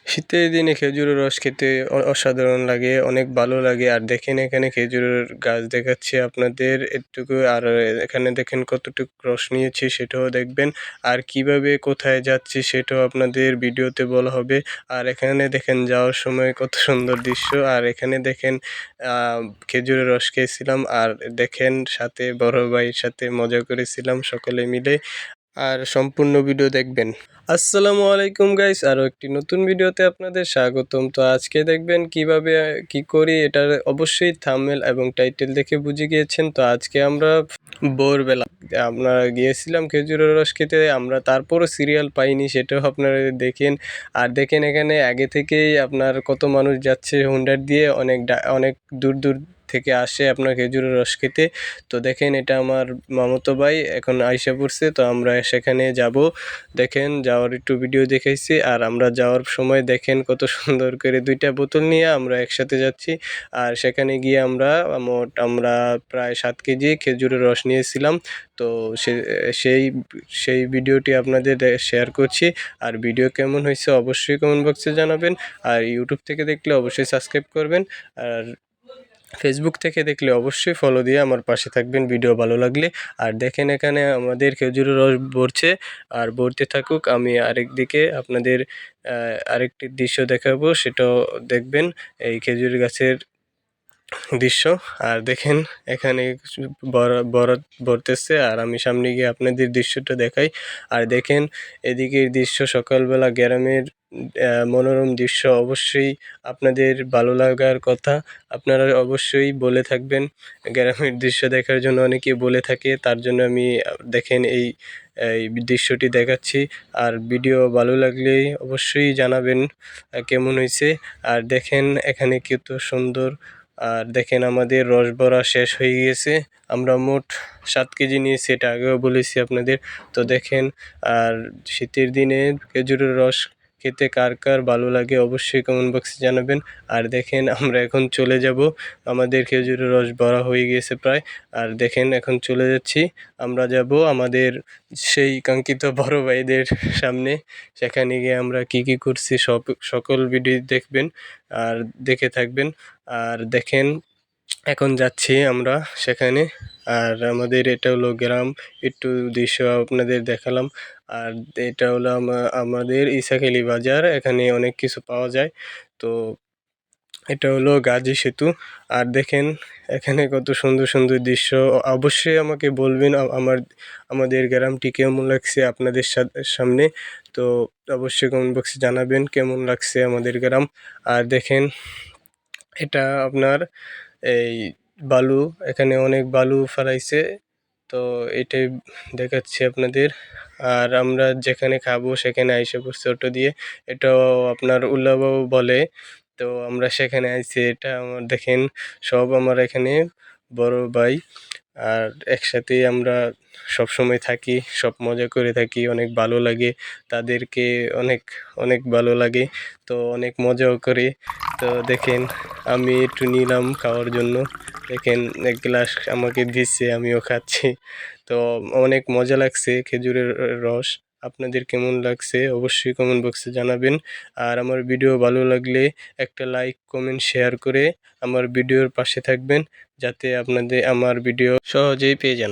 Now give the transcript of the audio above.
শীতের দিনে খেজুরের রস খেতে অসাধারণ লাগে, অনেক ভালো লাগে। আর দেখেন এখানে খেজুরের গাছ দেখাচ্ছি আপনাদের এটুকু। আর এখানে দেখেন কতটুকু রস নিয়েছি সেটাও দেখবেন। আর কিভাবে কোথায় যাচ্ছি সেটাও আপনাদের ভিডিওতে বলা হবে। আর এখানে দেখেন যাওয়ার সময় কত সুন্দর দৃশ্য। আর এখানে দেখেন খেজুরের রস খেয়েছিলাম। আর দেখেন সাথে বড় ভাইয়ের সাথে মজা করেছিলাম সকলে মিলে। আর সম্পূর্ণ ভিডিও দেখবেন। আসসালামু আলাইকুম গাইস, আরও একটি নতুন ভিডিওতে আপনাদের স্বাগতম। তো আজকে দেখবেন কিভাবে কি করি, এটার অবশ্যই থাম্বনেল এবং টাইটেল দেখে বুঝে গিয়েছেন। তো আজকে আমরা ভোরবেলা আমরা গিয়েছিলাম খেজুরের রস খেতে, আমরা তারপরও সিরিয়াল পাইনি, সেটাও আপনারা দেখেন। আর দেখেন এখানে আগে থেকেই আপনার কত মানুষ যাচ্ছে হুন্ডার দিয়ে, অনেক দূর দূর থেকে আসে আপনার খেজুরের রস খেতে। তো দেখেন এটা আমার মামাতো ভাই এখন আইসা পড়ছে, তো আমরা সেখানে যাব। দেখেন যাওয়ার একটু ভিডিও দেখাইছি। আর আমরা যাওয়ার সময় দেখেন কত সুন্দর করে 2টা বোতল নিয়ে আমরা একসাথে যাচ্ছি। আর সেখানে গিয়ে আমরা প্রায় 7 কেজি খেজুরের রস নিয়েছিলাম। তো সেই সেই ভিডিওটি আপনাদের শেয়ার করছি। আর ভিডিও কেমন হয়েছে অবশ্যই কমেন্ট বক্সে জানাবেন। আর ইউটিউব থেকে দেখলে অবশ্যই সাবস্ক্রাইব করবেন। আর ফেসবুক থেকে দেখলে অবশ্যই ফলো দিয়ে আমার পাশে থাকবেন ভিডিও ভালো লাগলে। আর দেখেন এখানে আমাদের খেজুরের রস ভরছে, আর ভরতে থাকুক। আমি আরেকদিকে আপনাদের আরেকটি দৃশ্য দেখাবো, সেটাও দেখবেন, এই খেজুর গাছের দৃশ্য। আর দেখেন এখানে বরাত ভরতেছে, আর আমি সামনে গিয়ে আপনাদের দৃশ্যটা দেখাই। আর দেখেন এদিকের দৃশ্য সকালবেলা গ্রামের মনোরম দৃশ্য, অবশ্যই আপনাদের ভালো লাগার কথা। আপনারা অবশ্যই বলে থাকবেন গ্রামের দৃশ্য দেখার জন্য, অনেকে বলে থাকে, তার জন্য আমি দেখেন এই দৃশ্যটি দেখাচ্ছি। আর ভিডিও ভালো লাগলে অবশ্যই জানাবেন কেমন হয়েছে। আর দেখেন এখানে কত সুন্দর। আর দেখেন আমাদের রস ভরা শেষ হয়ে গিয়েছে। আমরা মোট 7 কেজি নিয়েছি, এটা আগেও বলেছি আপনাদের। তো দেখেন, আর শীতের দিনে খেজুরের রস খেতে কার কার ভালো লাগে অবশ্যই কমেন্ট বক্সে জানাবেন। আর দেখেন আমরা এখন চলে যাব, আমাদের খেজুরের রস ভরা হয়ে গিয়েছে প্রায়। আর দেখেন এখন চলে যাচ্ছি, আমরা যাব আমাদের সেই কাঙ্ক্ষিত বড় ভাইদের সামনে। সেখানে গিয়ে আমরা কি কি করছি সকল ভিডিও দেখবেন আর দেখে থাকবেন। আর দেখেন এখন যাচ্ছি আমরা সেখানে। আর আমাদের এটা হলো গ্রাম, একটু দৃশ্য আপনাদের দেখালাম। আর এটা হলো আমাদের ইসাখালী বাজার, এখানে অনেক কিছু পাওয়া যায়। তো এটা হলো গাজী সেতু। আর দেখেন এখানে কত সুন্দর সুন্দর দৃশ্য। অবশ্যই আমাকে বলবেন আমাদের গ্রামটি কেমন লাগছে আপনাদের সামনে। তো অবশ্যই কমেন্ট বক্সে জানাবেন কেমন লাগছে আমাদের গ্রাম। আর দেখেন এটা আপনার এই বালু, এখানে অনেক বালু ফেলাইছে, তো এটাই দেখাচ্ছি আপনাদের। আর আমরা যেখানে খাবো সেখানে আইসা পড়ছি অটো দিয়ে, এটাও আপনার উল্লাবাবু বলে। তো আমরা সেখানে আইছি, এটা আমার দেখেন সব আমার এখানে বড় ভাই। আর একসাথেই আমরা সব সময় থাকি, সব মজা করে থাকি, অনেক ভালো লাগে তাদেরকে, অনেক অনেক ভালো লাগে। তো অনেক মজাও করে। তো দেখেন আমি একটু নিলাম খাওয়ার জন্য, দেখেন 1 গ্লাস আমাকে দিচ্ছে, আমিও খাচ্ছি। তো অনেক মজা লাগছে খেজুরের রস। আপনাদের কেমন লাগছে অবশ্যই কমেন্ট বক্সে জানাবেন। আর আমার ভিডিও ভালো লাগলে একটা লাইক কমেন্ট শেয়ার করে আমার ভিডিওর পাশে থাকবেন, যাতে আপনাদের আমার ভিডিও সহজেই পেয়ে যান।